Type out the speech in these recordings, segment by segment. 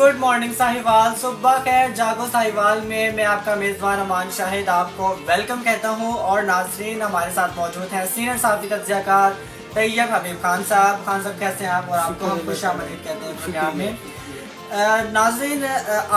Good morning Sahiwal. सुबह खैर जागो साहिवाल में मैं आपका मेज़बान अमान शाहिद आपको वेलकम कहता हूं। और नाज़रीन हमारे साथ मौजूद हैं सीनियर साहबी तज्ज़ियाकार तैयब हबीब खान साहब। खान साहब कैसे हैं आप? और आपको हम खुशामदीद कहते हैं प्रोग्राम में। नाज़रीन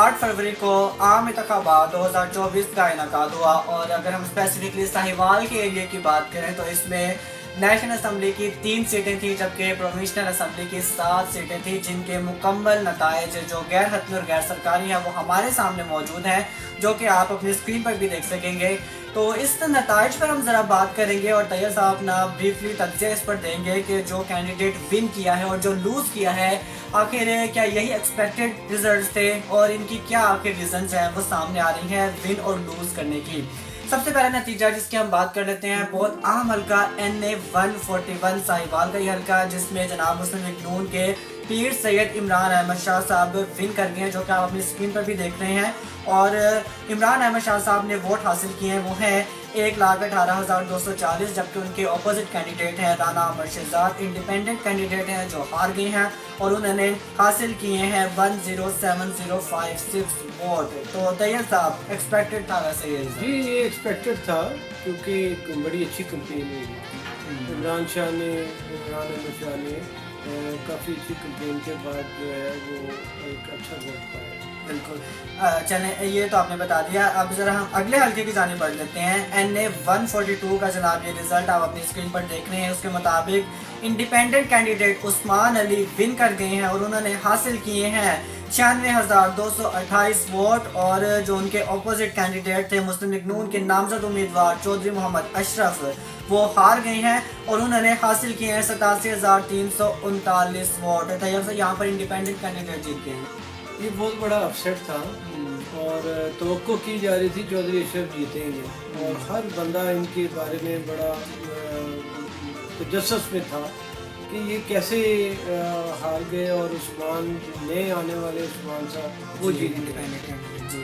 8 फरवरी को आम इंतखाबात 2024 का इनेकाद हुआ और अगर हम स्पेसिफिकली साहिवाल के एरिया की बात करें तो इसमें नेशनल असम्बली की 3 सीटें थी जबकि प्रोविंशनल असम्बली की 7 सीटें थी जिनके मुकम्मल नताइज जो गैर हतमी और गैर सरकारी हैं वो हमारे सामने मौजूद हैं, जो कि आप अपनी स्क्रीन पर भी देख सकेंगे। तो इस नताइज पर हम ज़रा बात करेंगे और तैयब साहब ना ब्रीफली तज्ज़िया इस पर देंगे कि जो कैंडिडेट विन किया है और जो लूज़ किया है आखिर क्या यही एक्सपेक्टेड रिजल्ट थे और इनकी क्या आखिर रीजंस हैं वो सामने आ रही हैं विन और लूज़ करने की। सबसे पहला नतीजा जिसकी हम बात कर लेते हैं, बहुत अहम हल्का NA 141 साहिवाल का ये हल्का जिसमें जनाब मुस्लिम लीग नून के पीर सैयद इमरान अहमद शाह साहब विन कर गए हैं, जो कि आप अपनी स्क्रीन पर भी देख रहे हैं। और इमरान अहमद शाह साहब ने वोट हासिल किए हैं वो हैं 1,18,240, जबकि उनके अपोजिट कैंडिडेट हैं राना अमर शहजाद, इंडिपेंडेंट कैंडिडेट हैं जो हार गए हैं और उन्होंने हासिल किए हैं 107056 वोट। तो तैयब साहब एक्सपेक्टेड था वैसे जी, ये एक्सपेक्टेड था क्योंकि एक बड़ी अच्छी कंपेन हुई थी। इमरान अहमद शाह ने काफ़ी अच्छी कंपेन के बाद जो है वो एक अच्छा वोट पाया। बिल्कुल। चलें ये तो आपने बता दिया, अब जरा हम अगले हल्के की जाने बढ़ लेते हैं। NA 142 का जनाब ये रिजल्ट आप अपनी स्क्रीन पर देख रहे हैं। उसके मुताबिक independent candidate Usman Ali win कर गए हैं और उन्होंने हासिल किए हैं 96,228 वोट। और जो उनके अपोजिट कैंडिडेट थे मुस्लिम लीग नून के नामजद उम्मीदवार चौधरी मोहम्मद अशरफ, वो हार गए हैं और उन्होंने हासिल किए हैं 87,339 वोट। तैयब से यहाँ पर इंडिपेंडेंट कैंडिडेट जीत गए हैं। ये बहुत बड़ा अपसेट था और तवक्को की जा रही थी चौधरी अशरफ जीतेंगे और हर बंदा इनके बारे में बड़ा तजस्सुस में था कि ये कैसे हार गए और उस्मान नए आने वाले उस्मान साहब वो जीत इंडिपेंडेंट जी।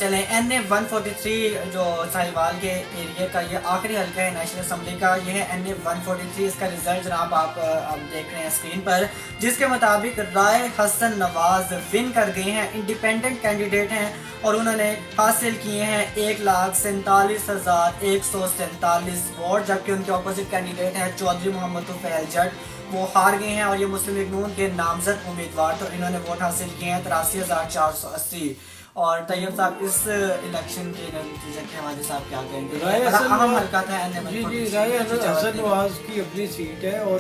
चलें NA 143 जो साहिवाल के एरिया का ये आखिरी हल्का है नेशनल असम्बली का, ये है NA 143। इसका रिजल्ट जनाब आप देख रहे हैं स्क्रीन पर, जिसके मुताबिक राय हसन नवाज विन कर गए हैं, इंडिपेंडेंट कैंडिडेट हैं और उन्होंने हासिल किए हैं 1,47,147 वोट, जबकि उनके अपोजिट कैंडिडेट हैं चौधरी मोहम्मद तुफैल जट, वो हार गए हैं और ये मुस्लिम लीग नून के नामजद उम्मीदवार तो इन्होंने वोट हासिल किए हैं 83,480। और तैयब साहब इस इलेक्शन के नतीजे के हमारे साहब क्या कहेंगे? अहम हल्का था जी, राय हसन नवाज की अपनी सीट है और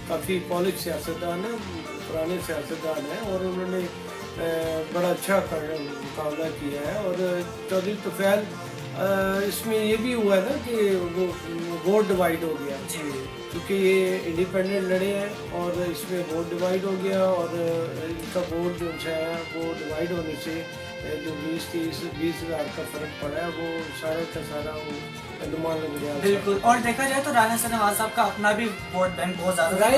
काफ़ी पॉलिश सियासतदान है, पुराने सियासतदान हैं और उन्होंने बड़ा अच्छा मुकाबला किया है। और चौधरी तुफैल इसमें ये भी हुआ है ना कि वो वोट डिवाइड हो गया क्योंकि ये इंडिपेंडेंट लड़े हैं और इसमें वोट डिवाइड हो गया और इनका वोट जो है वो डिवाइड होने से जो 20 हज़ार का फ़र्क पड़ा है वो सारा का सारा वो अनुमान लग गया। बिल्कुल। और देखा जाए तो राय हसन नवाज साहब का अपना भी वोट बैंक बहुत ज़्यादा, राय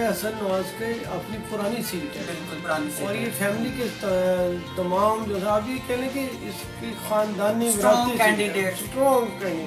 हसन नवाज के अपनी पुरानी सीट है, बिल्कुल पुरानी सीट, और ये फैमिली के तमाम जो है अभी कहने की इसकी खानदानी कैंडिडेट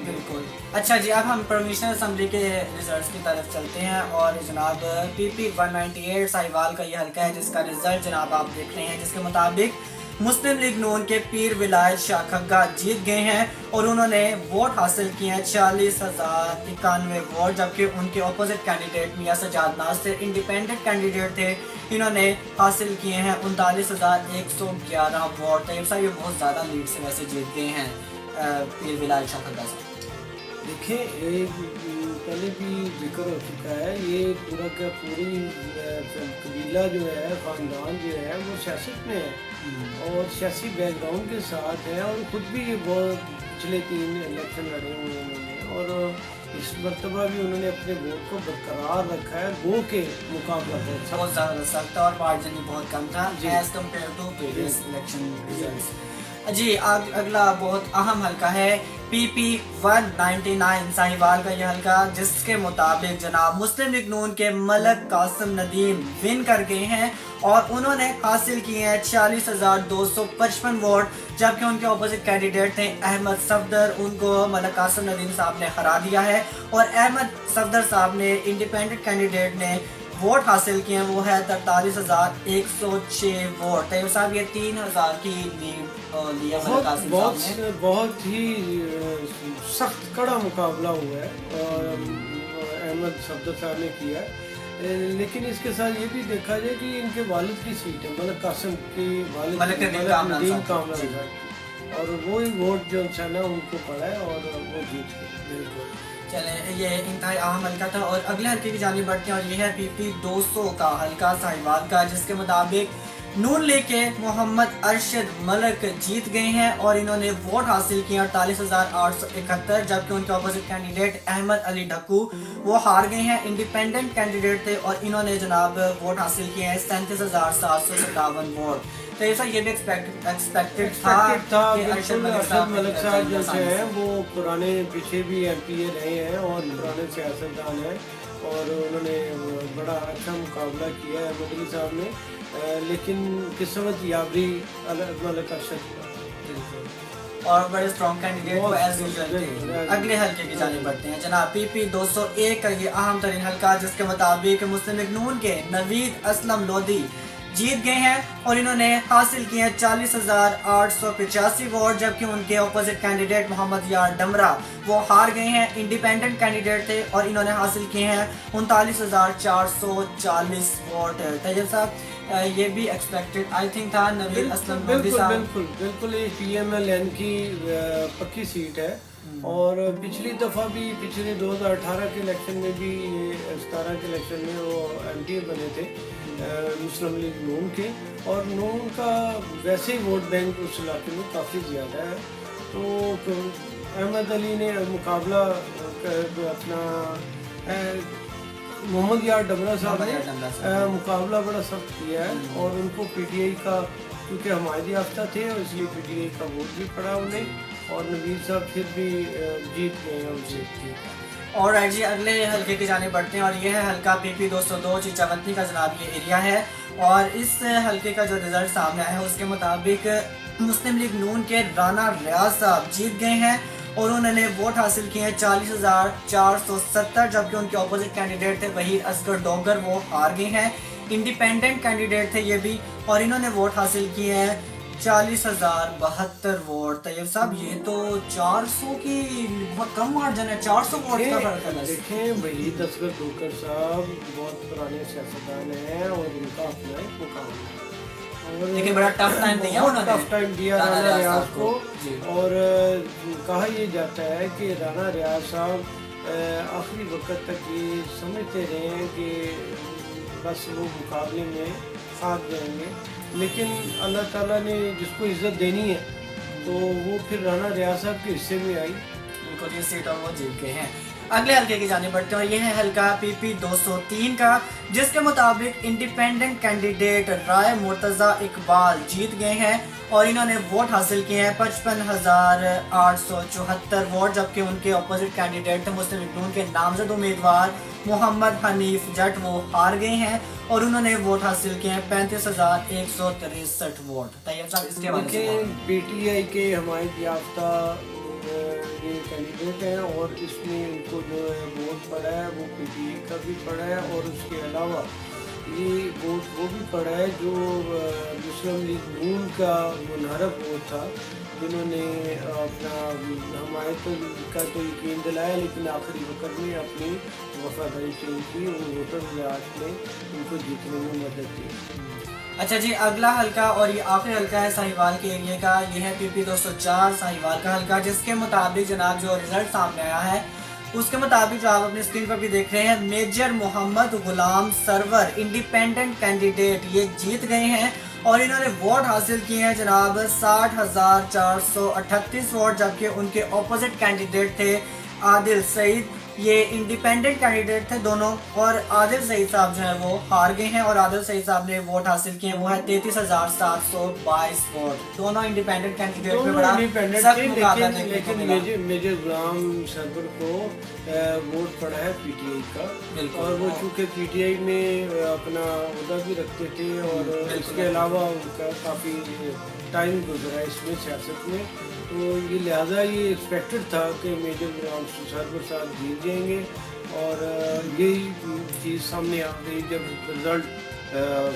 बिल्कुल। अच्छा जी, अब हम प्रोविंशनल असम्बली के रिजल्ट की तरफ चलते हैं और जनाब PP 198 साहिवाल का ये हल्का है जिसका रिजल्ट जनाब आप देख रहे हैं, जिसके मुताबिक मुस्लिम लीग नून के पीर विलायत शाह खग्गा जीत गए हैं और उन्होंने वोट हासिल किए हैं 46,091 वोट, जबकि उनके अपोजिट कैंडिडेट मियां सजाद नाज थे, इंडिपेंडेंट कैंडिडेट थे, इन्होंने हासिल किए हैं 39,111 वोट। तैयब साहब ये बहुत ज़्यादा लीड से वैसे जीत गए हैं पीर विलायत शाह खग्गा से। देखिए पहले भी जिक्र हो चुका है, ये पूरा का पूरी कबीला जो है, ख़ानदान जो है वो सियासत में है और सियासी बैकग्राउंड के साथ है और ख़ुद भी ये बहुत पिछले 3 इलेक्शन लड़े हुए हैं उन्होंने और इस मरतबा भी उन्होंने अपने वोट को बरकरार रखा है। वो के मुकाबला बहुत ज़्यादा सख्त और मार्जिन भी बहुत कम था as compared to previous election results. जी अगला बहुत अहम हल्का है PP 199 साहिवाल का यह हल्का, जिसके मुताबिक जनाब मुस्लिम लीग नून के मलक कासिम नदीम विन कर गए हैं और उन्होंने हासिल किए हैं 46,255 वोट, जबकि उनके अपोजिट कैंडिडेट थे अहमद सफदर, उनको मलक कासिम नदीम साहब ने हरा दिया है और अहमद सफदर साहब ने इंडिपेंडेंट कैंडिडेट ने वोट हासिल किए हैं वो है 43,106 वोट। तैयब साहब ये 3,000 की लीड लिया मलिक कासिम साहब ने। बहुत ही सख्त कड़ा मुकाबला हुआ है और अहमद सफदर साहब ने किया है। लेकिन इसके साथ ये भी देखा जाए कि इनके वालिद की सीट है, मलिक कासिम की वालिद मलिक नदीम कामरान साहब, और वो ही वोट जो है ना उनको पड़ा है और वो जीत गए। बिल्कुल। चले ये इंतहाई अहम हल्का था और अगले हल्के की जानिब बढ़ते हैं और ये है PP 200 का हल्का साहिवाल का, जिसके मुताबिक नून लीग के मोहम्मद अरशद मलिक जीत गए हैं और इन्होंने वोट हासिल किए 48,871, जबकि उनके अपोजिट कैंडिडेट अहमद अली ढक्कू वो हार गए हैं। इंडिपेंडेंट कैंडिडेट थे और इन्होंने जनाब वोट हासिल किए हैं 37,757 वोट। तो ऐसा ये भी एक्सपेक्टेड था कि अरशद मलिक साहब जो है वो पुराने पीछे भी MP रहे हैं और पुराने सियासतदान हैं और उन्होंने बड़ा अच्छा मुकाबला किया है अहमद अली साहब ने, लेकिन किस्मत याबरी मलिक अरशद और बड़े स्ट्रॉन्ग कैंडिडेट को एज यूजुअल थे। अगले हल्के की जानिब बढ़ते हैं जनाब PP 201 का ये अहम तरीन हल्का, जिसके मुताबिक मुस्लिम लीग नून के नवीद असलम लोधी जीत गए हैं और इन्होंने हासिल किए हैं 40,885 वोट, जबकि उनके अपोजिट कैंडिडेट मोहम्मद यार डमरा वो हार गए हैं। इंडिपेंडेंट कैंडिडेट थे और इन्होंने हासिल किए हैं 39,440 वोट। तैयब साहब ये भी एक्सपेक्टेड आई थिंक था नवीद असलम लोधी साहब। बिल्कुल ये PMLN की पक्की सीट है और पिछली दफ़ा भी पिछले 2018 के इलेक्शन में भी 17 के इलेक्शन में वो MPA बने थे मुस्लिम लीग नून के, और नून का वैसे ही वोट बैंक उस इलाके में काफ़ी ज़्यादा है। तो अहमद अली ने मुकाबला अपना मोहम्मद यार डमरा साहब ने मुकाबला बड़ा सख्त किया है और उनको PTI का क्योंकि हमारे याफ्ता थे और इसलिए PTI का वोट भी पड़ा उन्हें और नवीद साहब फिर भी जीत गए हैं उनसे। और जी अगले हल्के की जाने बढ़ते हैं और ये है हल्का PP 202 चीचावतनी का जनाब ये एरिया है और इस हल्के का जो रिजल्ट सामने आया है उसके मुताबिक मुस्लिम लीग नून के राना रियाज साहब जीत गए हैं और उन्होंने वोट हासिल किए हैं 40,470, जबकि उनके अपोजिट कैंडिडेट थे वहीद असगर डोगर वो हार गए हैं। इंडिपेंडेंट कैंडिडेट थे ये भी और इन्होंने वोट हासिल किए हैं 40,072 वोट। तैयब साहब ये तो 400 की बहुत कम मार्जिन है, 400 वोट का फर्क है। देखें वहीद असगर डोगर साहब बहुत पुराने सियासतदान हैं और उनका अपना एक मुकाम है और लेकिन बड़ा टफ टाइम दिया उन्होंने, टफ टाइम दिया राना रियाज को और कहा यह जाता है कि राना रियाज साहब आखिरी वक्त तक ये समझते रहे हैं कि बस वो मुकाबले में साथ जाएंगे, लेकिन अल्लाह ताला ने जिसको इज्जत देनी है तो वो फिर राना रियाज साहब के हिस्से में आई। बिल्कुल ये सीट और वो जीत गए हैं। अगले हल्के की जाने बढ़ते हैं और ये है हल्का PP 203 का, जिसके मुताबिक इंडिपेंडेंट कैंडिडेट राय मुर्तज़ा इकबाल जीत गए हैं और इन्होंने वोट हासिल किए हैं 55,874 वोट, जबकि उनके अपोजिट कैंडिडेट मुस्लिम लीग नून के नामजद उम्मीदवार मोहम्मद हनीफ जट वो हार गए हैं और उन्होंने वोट हासिल किए हैं 35,163 वोट। तैयब साहब इसके बारे में PTI के हमारे याफ्ता ये कैंडिडेट हैं और इसमें उनको जो है वोट पड़ा है वो PTI का भी पड़ा है और उसके अलावा ये वोट वो भी पड़ा है जो मुस्लिम लीग नून का मुनहरफ वोट था जिन्होंने अपना हमारे का तो यकीन दिलाया लेकिन आखिरी वक्त में अपनी वफादारी चेंज की उन वोटर ने उनको जीतने में मदद की। अच्छा जी अगला हल्का और ये आखिरी हल्का है साहिवाल के एरिया का, ये है PP 204 साहिवाल का हल्का, जिसके मुताबिक जनाब जो रिजल्ट सामने आया है उसके मुताबिक जो आप अपनी स्क्रीन पर भी देख रहे हैं मेजर मोहम्मद गुलाम सरवर इंडिपेंडेंट कैंडिडेट ये जीत गए हैं और इन्होंने वोट हासिल किए हैं जनाब 60,438 वोट, जबकि उनके अपोजिट कैंडिडेट थे आदिल सईद, ये इंडिपेंडेंट कैंडिडेट थे दोनों और आदिल सईद साहब जो है वो हार गए हैं और आदिल सईद साहब ने वोट हासिल किए वो है 33,722 वोट। दोनों इंडिपेंडेंट कैंडिडेट में बड़ा सख्त मुकाबला देखने को मिला। मेजर गुलाम सरवर को वोट पड़ा है PTI का और वो चूँकि PTI में अपना उहदा भी रखते थे और इसके अलावा उनका काफ़ी टाइम गुजरा इसमें सियासत में तो ये लिहाजा ये एक्सपेक्टेड था कि मेजर गुलाम सरवर साहब जीत जाएंगे और यही चीज़ सामने आ गई जब रिज़ल्ट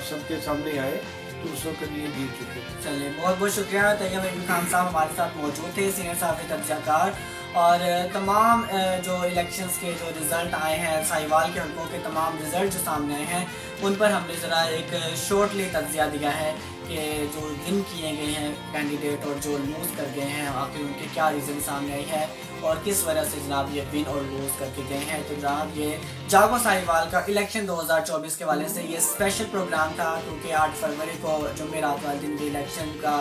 सबके सामने आए तो उस वक्त ये जीत चुके थे। चलिए बहुत बहुत शुक्रिया। तैयब अयूब खान साहब हमारे साथ मौजूद थे, सीनियर सहाफ़ी तज्ज़ियाकार, और तमाम जो इलेक्शंस के जो रिज़ल्ट आए हैं, साहिवाल के हल्कों के तमाम रिज़ल्ट जो सामने आए हैं उन पर हमने ज़रा एक शॉर्टली तज्ज़िया दिया है कि जो विन किए गए हैं कैंडिडेट और जो लूज़ कर गए हैं आखिर उनके क्या रीज़न सामने आई है और किस वजह से जनाब ये विन और लूज़ करके गए हैं। तो जनाब ये जागो साहिवाल का इलेक्शन 2024 के वाले से ये स्पेशल प्रोग्राम था, क्योंकि 8 फरवरी को जुमेरात वाले दिन भी इलेक्शन का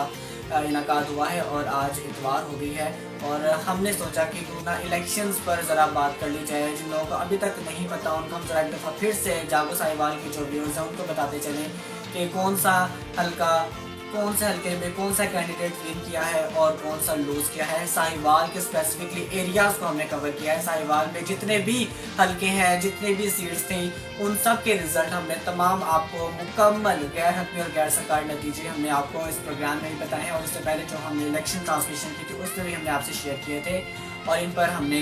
इनकाद हुआ है और आज इतवार हो गई है, और हमने सोचा कि क्यों ना इलेक्शंस पर ज़रा बात कर ली जाए। जिन लोगों को अभी तक नहीं पता उनको हम ज़रा एक दफ़ा फिर से जागो साहिवाल के जो व्यूज़ हैं उनको बताते चलें कि कौन से हल्के में कौन सा कैंडिडेट विन किया है और कौन सा लूज़ किया है। साहिवाल के स्पेसिफिकली एरियाज़ को हमने कवर किया है। साहिवाल में जितने भी हल्के हैं, जितने भी सीट्स थी, उन सब के रिज़ल्ट हमने तमाम आपको मुकम्मल गैर हतमी और गैर सरकारी नतीजे हमने आपको इस प्रोग्राम में भी बताए हैं, और इससे पहले जो हमने इलेक्शन ट्रांसमिशन की थी उसमें भी हमने आपसे शेयर किए थे, और इन पर हमने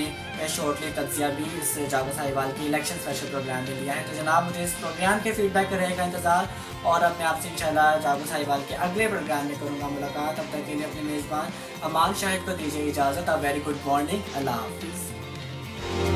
शॉर्टली तज्ज़िया भी इस जागो साहिवाल के इलेक्शन स्पेशल प्रोग्राम में लिया है। तो जनाब मुझे इस प्रोग्राम के फीडबैक का रहेगा इंतज़ार, और अब मैं आपसे इंशाल्लाह जागो साहिवाल के अगले प्रोग्राम में करूँगा मुलाकात। तब तक के लिए अपने मेज़बान अमान शाहिद को दीजिए इजाज़त। अ वेरी गुड मॉर्निंग, अल्लाह हाफिज़।